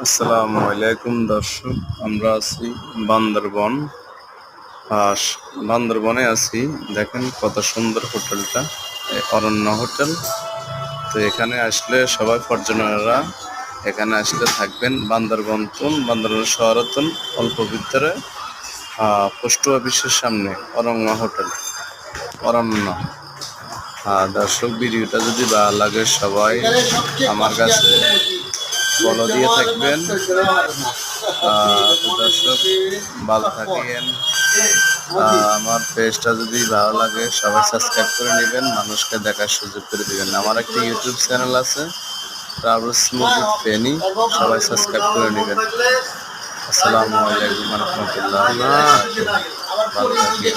আসসালামু আলাইকুম দর্শক, আমরা আছি বান্দরবন। বান্দরবনে আছি। দেখেন কত সুন্দর হোটেলটা, অরণ্য হোটেল। তো এখানে আসলে সবাই পর্যটনেরা এখানে আসলে থাকবেন। বান্দরবন শহরতন অল্প ভিতরে পোস্ট অফিসের সামনে অরণ্য হোটেল, অরণ্য। দর্শক, ভিডিওটা যদি ভালো লাগে সবাই আমার কাছে ফলো দিয়ে থাকবেন। তো দর্শক, ভালো থাকেন। আমার পেজটা যদি ভালো লাগে সবাই সাবস্ক্রাইব করে নেবেন, মানুষকে দেখার সুযোগ করে দিবেন। আমার একটা ইউটিউব চ্যানেল আছে, ট্রাভেলস মুভি ফেনী, সবাই সাবস্ক্রাইব করে নেবেন। আসসালামু আলাইকুম রহমতুল্লাহ। ভালো থাকেন।